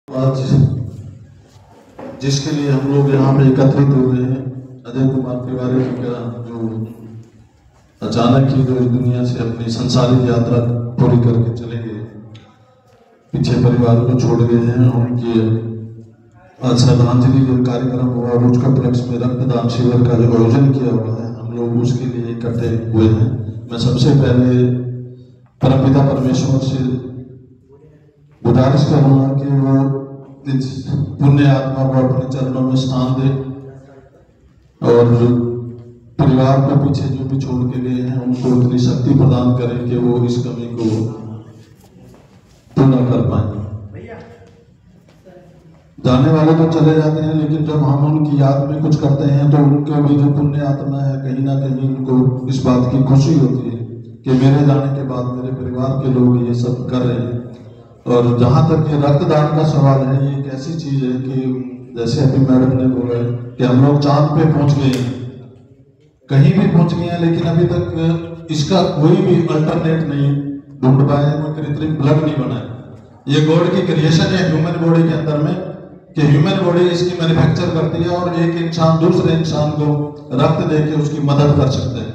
आज जिसके लिए हम लोग यहाँ पे एकत्रित हुए हैं, अजय कुमार तिवारी जी का जो अचानक ही जो इस दुनिया से अपनी संसारिक यात्रा पूरी करके चले गए, पीछे परिवार को छोड़ गए हैं, उनके आज श्रद्धांजलि जो कार्यक्रम हुआ और उसका उपलक्ष्य में रक्तदान शिविर का जो आयोजन किया हुआ है, हम लोग उसके लिए इकट्ठे हुए हैं। मैं सबसे पहले परमपिता परमेश्वर से गुजारिश करूंगा कि वो इस पुण्य आत्मा को अपने चरणों में स्थान दे और परिवार को पीछे जो भी छोड़ के गए हैं उनको इतनी शक्ति प्रदान करें कि वो इस कमी को पूर्ण कर पाए। जाने वाले तो चले जाते हैं, लेकिन जब हम उनकी याद में कुछ करते हैं तो उनके भी जो पुण्य आत्मा है, कहीं ना कहीं उनको इस बात की खुशी होती है कि मेरे जाने के बाद मेरे परिवार के लोग ये सब कर रहे हैं। और जहां तक ये रक्तदान का सवाल है, ये एक ऐसी चीज है कि जैसे अभी मैडम ने बोला है कि हम लोग चांद पे पहुंच गए हैं, कहीं भी पहुंच गए हैं, लेकिन अभी तक इसका कोई भी अल्टरनेट नहीं ढूंढ पाए, कोई कृत्रिम ब्लड नहीं बना है। ये गॉड की क्रिएशन है ह्यूमन बॉडी के अंदर में कि ह्यूमन बॉडी इसकी मैन्युफैक्चर करती है और एक इंसान दूसरे इंसान को रक्त देके उसकी मदद कर सकते हैं।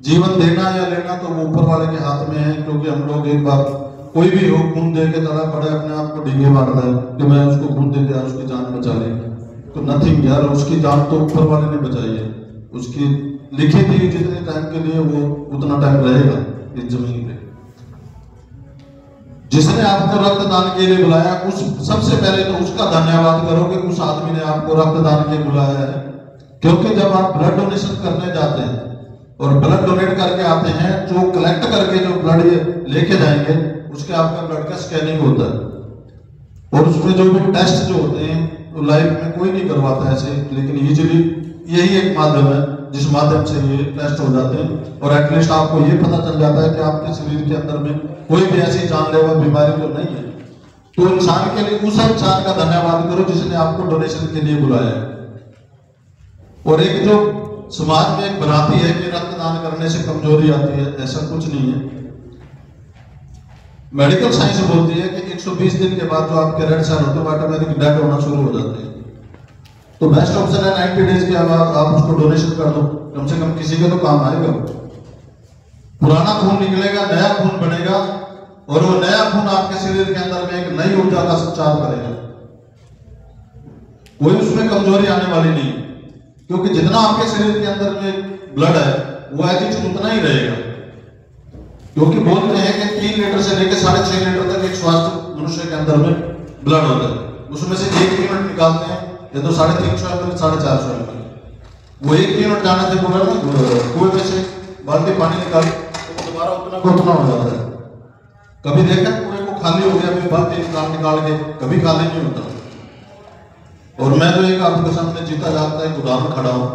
जीवन देना या लेना तो वो ऊपर वाले के हाथ में है, क्योंकि हम लोग एक बार कोई भी हो खून दे के चला पड़े, अपने आप को डींगे मारता है कि मैं उसको खून दे दिया, उसकी जान बचा ली, तो नथिंग यार, उसकी जान तो ऊपर वाले ने बचाई है। उसकी लिखी थी जितने टाइम के लिए वो उतना टाइम रहेगा इस जमीन पे। जिसने आपको रक्तदान के लिए बुलाया, उस सबसे पहले तो उसका धन्यवाद करो कि उस आदमी ने आपको रक्तदान के लिए बुलाया है। क्योंकि जब आप ब्लड डोनेशन करने जाते हैं और ब्लड डोनेट करके आते हैं, जो कलेक्ट करके जो ब्लड लेके जाएंगे उसके आपका ब्लड का स्कैनिंग होता है और उसमें जो भी टेस्ट जो होते हैं तो लाइफ में कोई नहीं करवाता ऐसे, लेकिन यूजुअली यही एक माध्यम है जिस माध्यम से ये टेस्ट हो जाते हैं और एटलीस्ट आपको ये पता चल जाता है कि आपके शरीर के अंदर में कोई भी ऐसी जानलेवा बीमारी तो नहीं है। तो इंसान के लिए उस इंसान का धन्यवाद करो जिसने आपको डोनेशन के लिए बुलाया है। और एक जो समाज में एक भ्रांति है कि रक्तदान करने से कमजोरी आती है, ऐसा कुछ नहीं है। मेडिकल साइंस बोलती है कि 120 दिन के बाद जो आपके रेड सेल होते हैं ऑटोमेटिक डेड होना शुरू हो जाते हैं। तो बेस्ट ऑप्शन है 90 डेज के बाद आप उसको डोनेशन कर दो, कम से कम किसी के तो काम आएगा। पुराना खून निकलेगा, नया खून बनेगा और वो नया खून आपके शरीर के अंदर में एक नई ऊर्जा का संचार करेगा। कोई उसमें कमजोरी आने वाली नहीं, क्योंकि जितना आपके शरीर के अंदर में ब्लड है वो एज उतना ही रहेगा। क्योंकि बोलते हैं कि 3 लीटर से लेकर 6.5 लीटर तक एक स्वस्थ मनुष्य के अंदर में ब्लड होता है, उसमें से 1 यूनिट निकालते हैं, या तो 350 ml 450 ml। वो 1 यूनिट जाने से बोला ना, कुएं में से बाल्टी पानी निकाल तो दोबारा उतना को उतना हो जाता है। कभी देखा कुएं को खाली हो गया, फिर बाल्टी निकाल के, कभी खाली नहीं होता। और मैं तो एक आपके सामने जीता जागता एक उदाहरण खड़ा हूं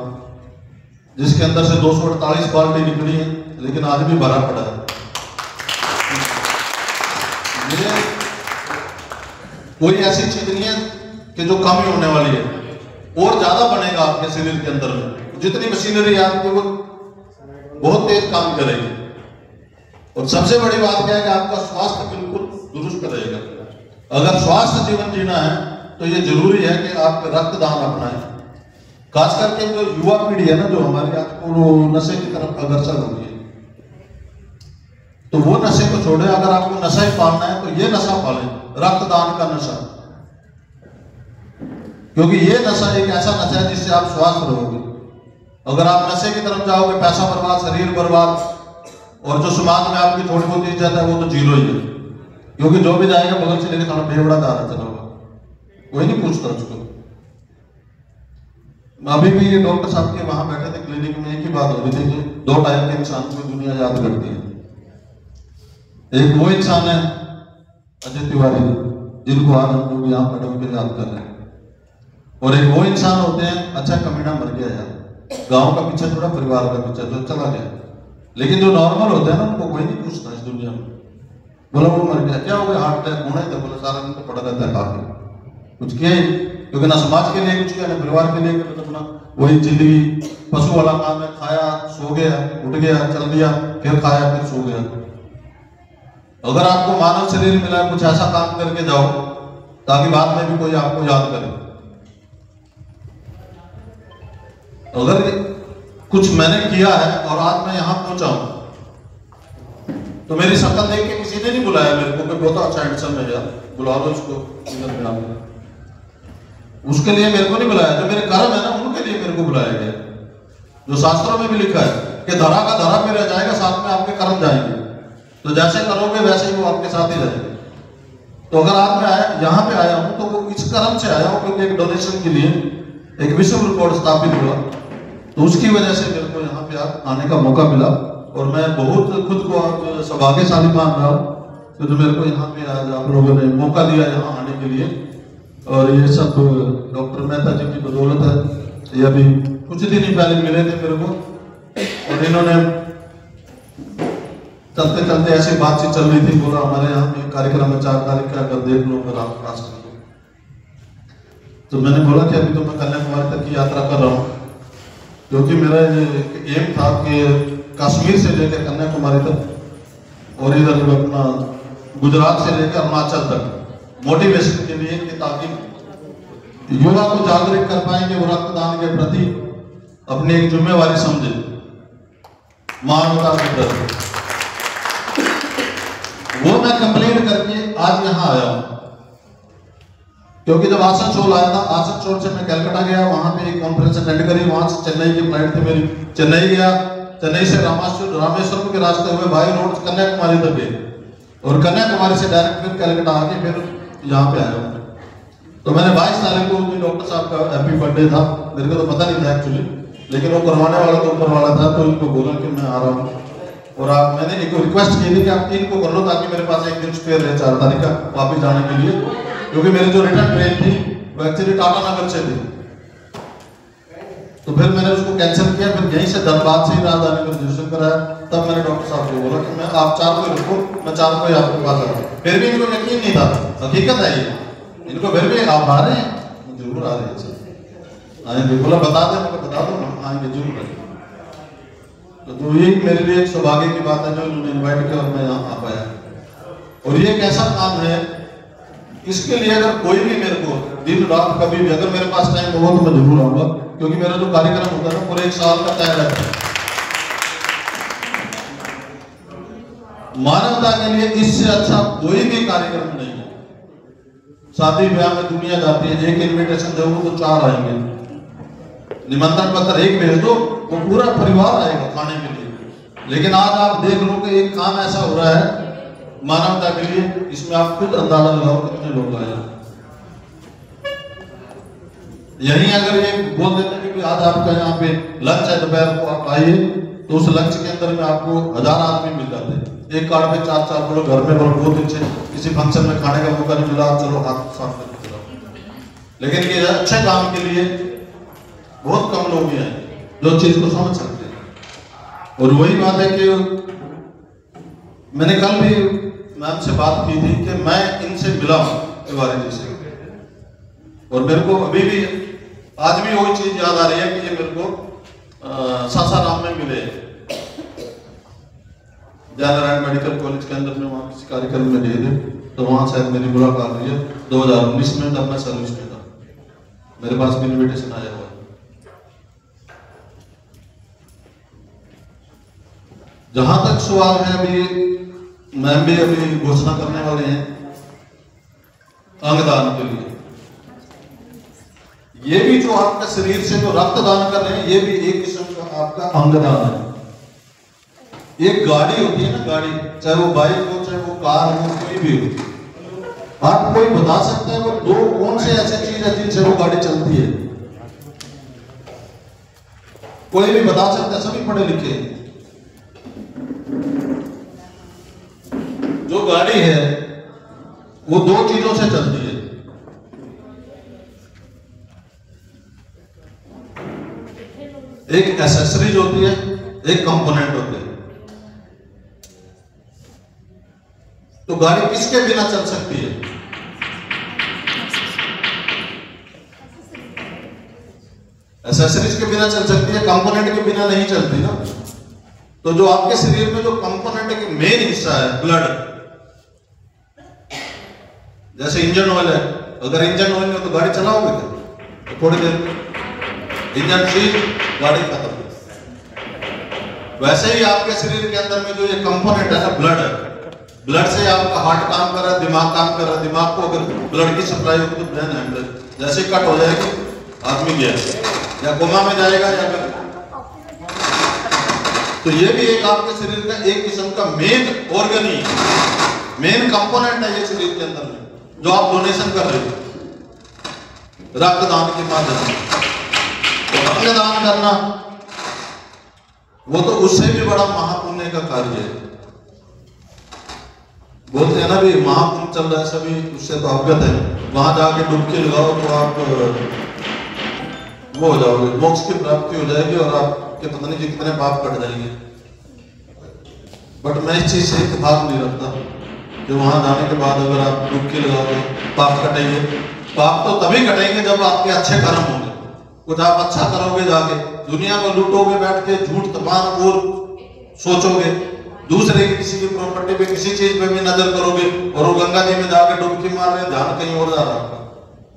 जिसके अंदर से 248 बाल्टी निकली है, लेकिन आज भी भरा पड़ा है। कोई ऐसी चीज नहीं है कि जो कम ही होने वाली है, और ज्यादा बनेगा आपके शरीर के अंदर में। जितनी मशीनरी है आपकी वो बहुत तेज काम करेगी। और सबसे बड़ी बात क्या है कि आपका स्वास्थ्य बिल्कुल दुरुस्त रहेगा। अगर स्वास्थ्य जीवन जीना है तो ये जरूरी है कि आप रक्तदान अपनाएं। खास करके जो युवा पीढ़ी है ना, जो हमारी आपको नशे की तरफ अग्रसर हो गई है, तो वो नशे को छोड़े। अगर आपको नशा ही पालना है तो ये नशा पालें, रक्तदान का नशा। क्योंकि ये नशा एक ऐसा नशा है जिससे आप स्वस्थ रहोगे। अगर आप नशे की तरफ जाओगे, पैसा बर्बाद, शरीर बर्बाद, और जो समाज में आपकी थोड़ी बहुत इज्जत है वो तो जीरो ही है। क्योंकि जो भी जाएगा बगल से लेकर थोड़ा बेवड़ा जा रहा चला हुआ, कोई नहीं पूछता उसको। अभी भी ये डॉक्टर साहब के वहां बैठे थे क्लिनिक में, एक ही बात हो रही थी कि 2 टाइप के इंसान को दुनिया याद करती है। एक वो इंसान है अजय तिवारी, जिनको आज हम लोग यहाँ मैडम के याद कर रहे हैं, और एक वो इंसान होते हैं अच्छा कमीना मर गया यार, गांव का पीछे थोड़ा, परिवार का पीछे तो चला गया। लेकिन जो नॉर्मल होते हैं ना उनको कोई नहीं पूछता इस दुनिया में। बोला वो मर गया, क्या हो गया, हार्ट अटैक होना ही था। बोला सारा दिन तो पड़ा रहता है काफी कुछ किया ही, क्योंकि ना समाज के लिए कुछ किया ना परिवार के लिए, अपना वही जिंदगी पशु वाला काम है, खाया सो गया, उठ गया चल दिया, फिर खाया फिर सो गया। अगर आपको मानव शरीर मिला, कुछ ऐसा काम करके जाओ ताकि बाद में भी कोई आपको याद करे। अगर कुछ मैंने किया है और आज मैं यहां पहुंचा हूं, तो मेरी शक्ल देख के किसी ने नहीं बुलाया मेरे को कि बहुत अच्छा हैंडसम है यार, बुला लो इसको इधर में आके। उसके लिए मेरे को नहीं बुलाया, जो मेरे कर्म है ना उनके लिए मेरे को बुलाया गया। जो शास्त्रों में भी लिखा है कि धरा का धरा पे रह जाएगा, साथ में आपके कर्म जाएंगे, तो जैसे करोगे वैसे ही वो आपके साथ ही रहेंगे। तो अगर आज मैं यहाँ पे आया हूँ तो वो इस कर्म से आया हूँ, क्योंकि एक डोनेशन के लिए एक विश्व रिकॉर्ड स्थापित हुआ, तो उसकी वजह से मेरे को यहाँ पे आने का मौका मिला। और मैं बहुत खुद को सौभाग्यशाली मान रहा हूँ कि जो मेरे को यहाँ पे आज आप लोगों ने मौका दिया यहाँ आने के लिए। और ये सब डॉक्टर मेहता जी की बदौलत है। ये अभी कुछ दिन ही पहले मिले थे मेरे को, और इन्होंने चलते चलते ऐसी बातचीत चल रही थी, बोला हमारे यहाँ पे कार्यक्रम है 4 तारीख का, अगर देख लो अगर आप रास्ते में। तो मैंने बोला कि अभी तो मैं कन्याकुमारी तक की यात्रा कर रहा हूँ, क्योंकि मेरा एम था कि कश्मीर से लेकर कन्याकुमारी तक और इधर अपना गुजरात से लेकर अरुणाचल तक मोटिवेशन के लिए, कि ताकि युवा को जागरूक कर पाएंगे, वो रक्तदान के प्रति अपनी एक जिम्मेवारी समझे मानवता के प्रति। वो मैं कंप्लीट करके आज यहाँ आया हूँ, क्योंकि जब आसनसोल आया था, आसनसोल से मैं कलकत्ता गया, वहां पे एक कॉन्फ्रेंस अटेंड करी, वहां से चेन्नई की फ्लाइट थी मेरी, चेन्नई गया, चेन्नई से रामेश्वरम के रास्ते हुए बाई रोड कन्याकुमारी तक गए, और कन्याकुमारी से डायरेक्ट फिर कलकत्ता आके फिर यहाँ पे आया हूँ। तो मैंने 22 तारीख को डॉक्टर साहब का हैप्पी बर्थडे था, मेरे को तो पता नहीं था एक्चुअली, लेकिन वो करवाने वाला तो ऊपर वाला था, तो उनको बोला कि मैं आ रहा हूँ। और आप मैंने एक रिक्वेस्ट की थी कि आप 3 को कर लो, ताकि मेरे पास एक दिन स्पेयर रहे 4 तारीख का वापस जाने के लिए, क्योंकि मेरी जो रिटर्न ट्रेन थी वो एक्चुअली टाटा नगर से थी। तो फिर मैंने उसको कैंसिल किया, फिर यहीं से धनबाद से ही राजधानी में रजिस्ट्रेशन कराया। तब मैंने डॉक्टर साहब को बोला कि मैं आप 4 को रुको, मैं 4 को आपके पास आ रहा हूँ। फिर भी इनको यकीन नहीं था, हकीकत है ये, इनको फिर भी आप आ रहे हैं, जरूर आ रहे हैं सर, आएंगे। बोला बता दे, मैं बता दो आएंगे जरूर आएंगे। तो ये मेरे लिए एक सौभाग्य की बात है जो इन्होंने इन्वाइट किया और मैं यहाँ आ पाया। और ये एक ऐसा काम है, इसके लिए अगर कोई भी मेरे को दिन रात कभी भी अगर मेरे पास टाइम होगा तो मैं जरूर आऊंगा, क्योंकि मेरा जो कार्यक्रम होता है ना पूरे 1 साल का तय रहता है। मानवता के लिए इससे अच्छा कोई भी कार्यक्रम नहीं है। शादी ब्याह में दुनिया जाती है, एक इन्विटेशन दोगे तो 4 आएंगे, निमंत्रण पत्र एक भेज दो वो पूरा परिवार आएगा खाने के लिए। लेकिन आज आप देख लो कि एक काम ऐसा हो रहा है मानवता के लिए, इसमें आप खुद अंदाजा लगाओ कितने लोग आए। यही अगर ये बोल देते हैं कि आज आपका यहाँ पे लंच है, दोपहर को आप आइए, तो उस लंच के अंदर में आपको 1000 आदमी मिल जाते हैं। एक कार्ड पे 4-4 बोलो, घर में बोलो 2 दिन से किसी फंक्शन में खाने का मौका नहीं मिला, चलो हाथ साफ करके चलो। लेकिन ये अच्छे काम के लिए बहुत कम लोग हैं जो चीज को समझ सकते हैं। और वही बात है कि मैंने कल भी मैम से बात की थी कि मैं इनसे मिला हूं तिवारी जी से, और मेरे को अभी भी आज भी वही चीज याद आ रही है कि ये मेरे को सासाराम में मिले, जयनारायण मेडिकल कॉलेज के अंदर में, वहाँ किसी कार्यक्रम में गए थे, तो वहाँ शायद मेरी मुलाकात हुई है 2019 में, तब मैं सर्विस में था, मेरे पास भी इन्विटेशन आया हुआ। जहां तक सवाल है, अभी मैम भी अभी घोषणा करने वाले हैं अंगदान के लिए। ये भी जो आपका शरीर से जो रक्तदान कर रहे हैं, ये भी एक किस्म का आपका अंगदान है। एक गाड़ी होती है ना, गाड़ी, चाहे वो बाइक हो, चाहे वो कार हो, कोई भी हो, आप कोई बता सकते हैं वो 2 कौन से ऐसे चीज है जिनसे वो गाड़ी चलती है? कोई भी बता सकता है, सभी पढ़े लिखे हैं। जो गाड़ी है वो 2 चीजों से चलती है, एक एसेसरीज होती है, एक कंपोनेंट होते हैं। तो गाड़ी किसके बिना चल सकती है? एसेसरीज के बिना चल सकती है, कंपोनेंट के बिना नहीं चलती ना। तो जो आपके शरीर में जो कंपोनेंट के मेन हिस्सा है, ब्लड, जैसे इंजन ऑयल है, अगर इंजन ऑयल नहीं हो तो गाड़ी चलाओगे क्या? तो थोड़ी देर इंजन सीज, गाड़ी खत्म। वैसे ही आपके शरीर के अंदर में जो ये कंपोनेंट है ना, ब्लड है, ब्लड से आपका हार्ट काम कर रहा है, दिमाग काम कर रहा है। दिमाग को अगर ब्लड की सप्लाई होगी तो ब्रेन है, जैसे कट हो जाएगी आदमी गया या कोमा में जाएगा या फिर। तो ये भी एक आपके शरीर का एक किस्म का मेन ऑर्गन ही, मेन कंपोनेंट है ये शरीर के अंदर में, जो आप डोनेशन कर रहे हो रक्तदान के माध्यम से। तो रक्तदान करना वो तो उससे भी बड़ा महापुण्य का कार्य है। बोलते हैं ना भी महापुण्य चल रहा है, सभी उससे तो अवगत है। वहां जाके डुबकी लगाओ तो आप वो हो जाओगे, मोक्ष की प्राप्ति हो जाएगी और आपके पता नहीं कितने पाप कट जाएंगे। बट मैं इस चीज से इत्तेफाक नहीं रखता कि वहां जाने के बाद अगर आप डुबकी लगाओगे पाप कटेंगे। पाप तो तभी कटेंगे जब आपके अच्छे कर्म होंगे। कुछ आप अच्छा करोगे, जाके दुनिया को लूटोगे, बैठ के झूठ तबान और सोचोगे, दूसरे की किसी की प्रॉपर्टी पे किसी चीज पे भी नजर करोगे और वो गंगा जी में जाके डुबकी मार रहे, ध्यान कहीं और जा रहा है,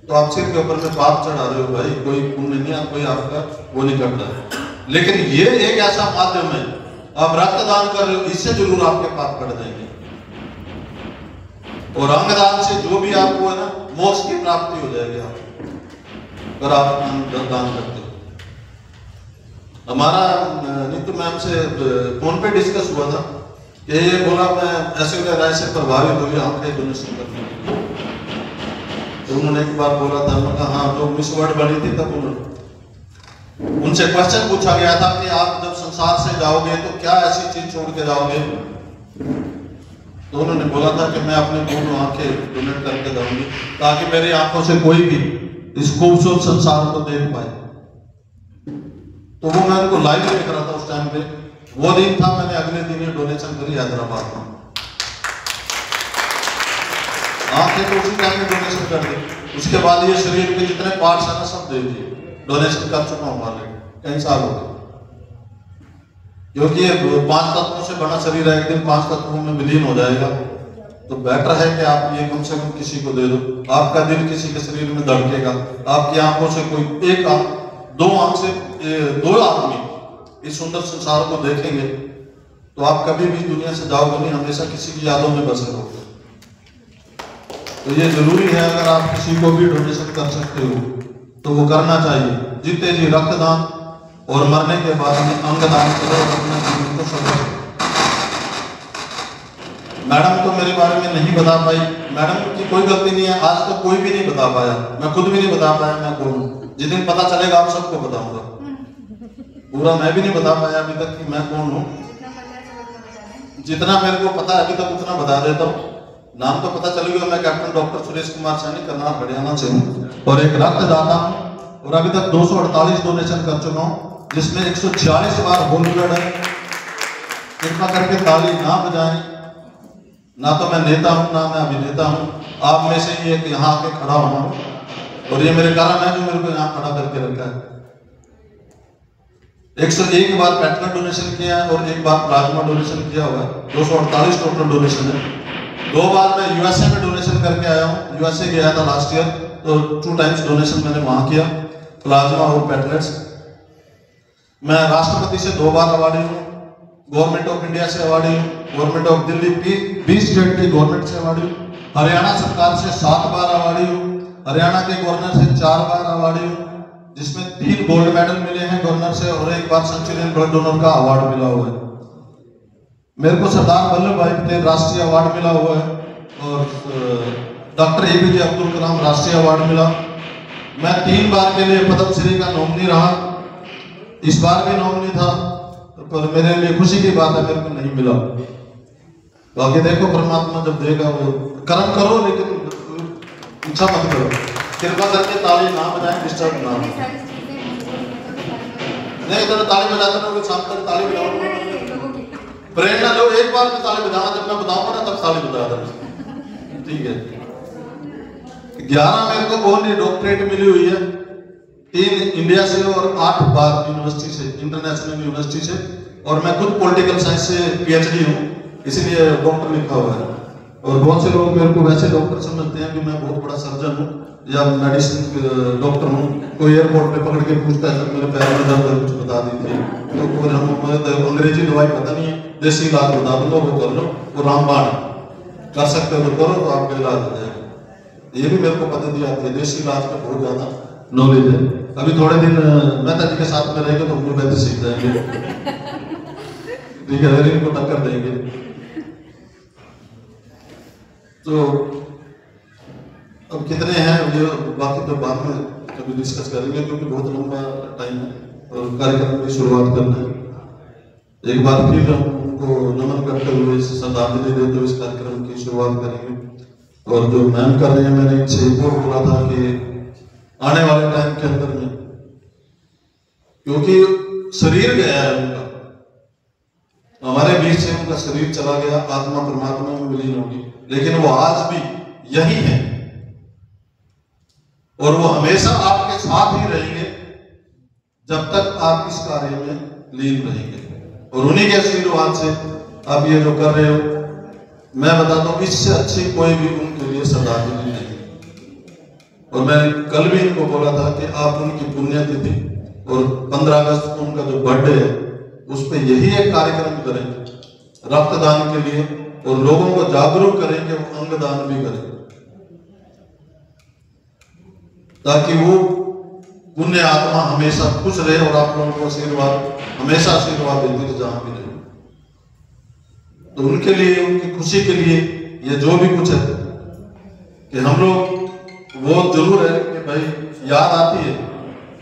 तो आप सिर के ऊपर में पाप चढ़ा रहे हो भाई। कोई पुण्य नहीं है, कोई आपका वो नहीं कर रहा है। लेकिन ये एक ऐसा माध्यम है, आप रक्तदान कर रहे हो, इससे जरूर आपके पाप कट जाएंगे। और अंगदान से जो भी आपको है ना, मोक्ष की प्राप्ति हो जाएगी आप, अगर आप दान करते हो। हमारा नित्य मैम से फोन पे डिस्कस हुआ था कि ये बोला मैं ऐसे राय से प्रभावित हो गया आंखें डोनेशन करने के लिए। तो उन्होंने एक बार बोला था, मैं कहा हाँ, जो मिस वर्ल्ड बनी थी तब उनसे क्वेश्चन पूछा गया था कि आप जब संसार से जाओगे तो क्या ऐसी चीज छोड़ के जाओगे। तो उन्होंने बोला था कि मैं अपने दोनों आंखें डोनेट करके जाऊंगी ताकि मेरी आंखों से कोई भी इस खूबसूरत संसार को देख पाए। तो वो मैं उनको लाइव देख रहा था उस टाइम पे, वो दिन था। मैंने अगले दिन ये डोनेशन करी हैदराबाद में। आंखें तो उसी टाइम में डोनेशन कर दी। उसके बाद ये शरीर के जितने पार्ट्स हैं ना सब दे दिए, डोनेशन कर चुका हूँ ऑलरेडी, कई साल हो गए। क्योंकि ये 5 तत्वों से बना शरीर है, एक दिन 5 तत्वों में विलीन हो जाएगा। तो बेटर है कि आप ये कम से कम किसी को दे दो। आपका दिल किसी के शरीर में धड़केगा, आपकी आंखों से कोई एक आंख, 2 आंख से 2 आदमी इस सुंदर संसार को देखेंगे तो आप कभी भी दुनिया से जाओगे नहीं, हमेशा किसी की यादों में बसे रहोगे। तो ये जरूरी है, अगर आप किसी को भी डोनेशन कर सकते हो तो वो करना चाहिए। जीते जी रक्तदान और मरने के बाद में अंगदान करो, अपने जीवन को सफल। मैडम तो मेरे बारे में नहीं बता पाई, मैडम की कोई गलती नहीं है, आज तक कोई भी नहीं बता पाया, मैं खुद भी नहीं बता पाया मैं कौन हूँ। जिस दिन पता चलेगा आप सबको बताऊंगा, पूरा मैं भी नहीं बता पाया अभी तक कि मैं कौन हूँ। जितना मेरे को पता है अभी तक उतना बता देता हूँ। नाम तो पता चल गया, मैं कैप्टन डॉक्टर सुरेश कुमार सैनी, करनाल हरियाणा से हूँ और एक रक्तदाता हूँ। और अभी तक 248 डोनेशन कर चुका हूँ, जिसमें 146 बार होल ब्लड है। कृपा करके ताली ना बजाएं। ना तो मैं नेता हूँ ना मैं अभिनेता हूँ, आप में से ही एक यहाँ आके खड़ा हुआ हूँ और ये मेरे कारण है जो मेरे को यहाँ खड़ा करके रखा है। 101 बार प्लेटलेट डोनेशन किया है और 1 बार प्लाज्मा डोनेशन किया हुआ है। 248 टोटल डोनेशन है। 2 बार मैं यूएसए में डोनेशन करके आया हूँ। यूएसए गया था लास्ट ईयर, तो 2 टाइम्स डोनेशन मैंने वहां किया, प्लाज्मा और प्लेटलेट्स। मैं राष्ट्रपति से 2 बार अवार्डी हूँ, गवर्नमेंट ऑफ इंडिया से अवार्डी हूँ, गवर्नमेंट ऑफ दिल्ली 20 स्टेट की गवर्नमेंट से अवार्डी हूँ, हरियाणा सरकार से 7 बार अवार्डी हूँ, हरियाणा के गवर्नर से 4 बार अवार्डी हूँ, जिसमें 3 गोल्ड मेडल मिले हैं गवर्नर से और 1 बार सेंचुरियन ब्लड डोनर का अवार्ड मिला हुआ है। मेरे को सरदार वल्लभ भाई पटेल राष्ट्रीय अवार्ड मिला हुआ है और डॉक्टर एपीजे अब्दुल कलाम राष्ट्रीय अवार्ड मिला। मैं 3 बार के लिए पद्मश्री का नॉमिनी रहा, इस बार भी नॉमिनी था, पर मेरे लिए खुशी की बात है मेरे को नहीं मिला। बाकी देखो परमात्मा जब देगा वो कर्म करो, लेकिन इच्छा मत करो। कृपा करके ताली ना बजाएं, डिस्टर्ब ना हो। नहीं तो ताली बजाते रहोगे, शाम तक ताली बजाओ, प्रेरणा लो। एक बार में ताली बजाना, जब मैं बताऊंगा ना तब ताली बजा देना, ठीक है। 11 मेरे को बहुत डॉक्टरेट मिली हुई है, 3 इंडिया से और 8 बार यूनिवर्सिटी से, इंटरनेशनल यूनिवर्सिटी से। और मैं खुद पॉलिटिकल साइंस से पीएचडी हूँ, इसीलिए डॉक्टर लिखा हुआ है। और बहुत से लोग मेरे को वैसे डॉक्टर समझते हैं कि मैं बहुत बड़ा सर्जन हूँ, या मेडिसिन डॉक्टर हूँ, कोई एयरपोर्ट पे पकड़ के पूछता है सर मेरे पैर में दर्द है कुछ बता दीजिए, तो फिर हम अंग्रेजी दवाई पता नहीं है, देसी इलाज बता दूंगा वो कर लो, वो रामबाण कर सकते हो तो करो तो आपका इलाज हो जाएगा। ये भी मेरे को पता दिया आती है, देसी इलाज का बहुत ज्यादा नॉलेज है। अभी थोड़े दिन मेहता जी के साथ में रहेंगे तो होम्योपैथी सीख जाएंगे, ठीक है, इनको टक्कर देंगे। तो अब कितने हैं ये बाकी तो बाद में कभी डिस्कस करेंगे, क्योंकि बहुत लंबा टाइम है और कार्यक्रम की शुरुआत करना है। एक बार फिर हम उनको नमन करते हुए श्रद्धांजलि देते हुए इस कार्यक्रम की शुरुआत करेंगे। और जो मैम कर रहे हैं, मैंने इनसे एक और बोला था कि आने वाले टाइम के अंदर में, क्योंकि शरीर गया है उनका, हमारे बीच से उनका शरीर चला गया, आत्मा परमात्मा में विलीन होगी, लेकिन वो आज भी यही है और वो हमेशा आपके साथ ही रहेंगे जब तक आप इस कार्य में लीन रहेंगे। और उन्हीं के आशीर्वाद से आप ये जो कर रहे हो, मैं बताता हूं इससे अच्छी कोई भी उनके लिए श्रद्धांजलि नहीं। और मैंने कल भी इनको बोला था कि आप उनकी पुण्यतिथि और 15 अगस्त को उनका जो बर्थडे है उस पर यही एक कार्यक्रम करें रक्तदान के लिए, और लोगों को जागरूक करें कि वो अंगदान भी करें, ताकि वो पुण्य आत्मा हमेशा खुश रहे और आप लोगों को आशीर्वाद हमेशा आशीर्वाद देती रहे जहां भी रहे। तो उनके लिए, उनकी खुशी के लिए ये जो भी कुछ है कि हम लोग, वो जरूर है कि भाई याद आती है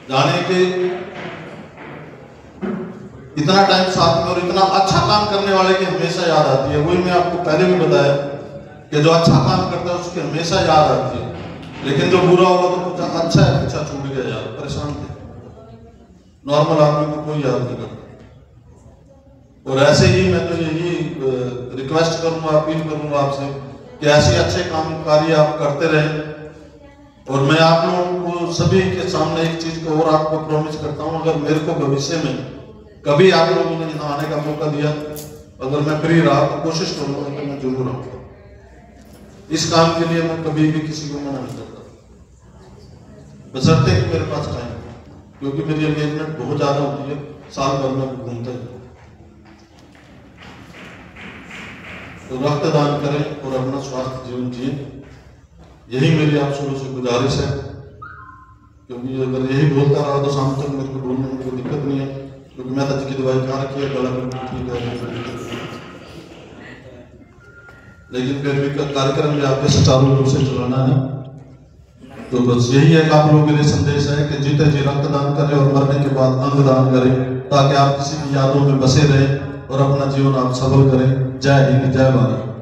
जाने के इतना टाइम साथ में और इतना अच्छा काम करने वाले की हमेशा याद आती है। वही मैं आपको पहले भी बताया कि जो अच्छा काम करता है उसकी हमेशा याद आती है, लेकिन जो बुरा होगा तो कुछ अच्छा है पीछा छूट गया यार, परेशान थे, नॉर्मल आदमी को कोई याद नहीं करता। और ऐसे ही मैं तो यही रिक्वेस्ट करूंगा, अपील करूंगा आपसे कि ऐसे अच्छे काम कार्य आप करते रहें। और मैं आप लोगों को सभी के सामने एक चीज को और आपको प्रॉमिस करता हूं, अगर मेरे को भविष्य में कभी आप लोगों ने यहाँ आने का मौका दिया, अगर मैं फ्री रहा तो कोशिश करूंगा कि मैं जरूर आऊंगा। इस काम के लिए मैं कभी भी किसी को मना नहीं करता, बशर्ते कि मेरे पास टाइम, क्योंकि मेरी एंगेजमेंट बहुत ज्यादा होती है, साल भर में घूमता है। तो रक्तदान करें और अपना स्वास्थ्य जीवन जिए, यही मेरी आप शुरू से गुजारिश है। क्योंकि अगर यही बोलता रहा तो शाम तक मेरे को बोलने में कोई दिक्कत नहीं है, क्योंकि मेहता जी की दवाई कहाँ रखी है, गला ठीक है, लेकिन फिर भी कार्यक्रम में आपके सुचारू रूप से चलाना है। तो बस यही एक आप लोगों के लिए संदेश है कि जीते जी रक्तदान करें और मरने के बाद अंगदान करें, ताकि आप किसी की यादों में बसे रहें और अपना जीवन आप सफल करें। जय हिंद, जय भारत।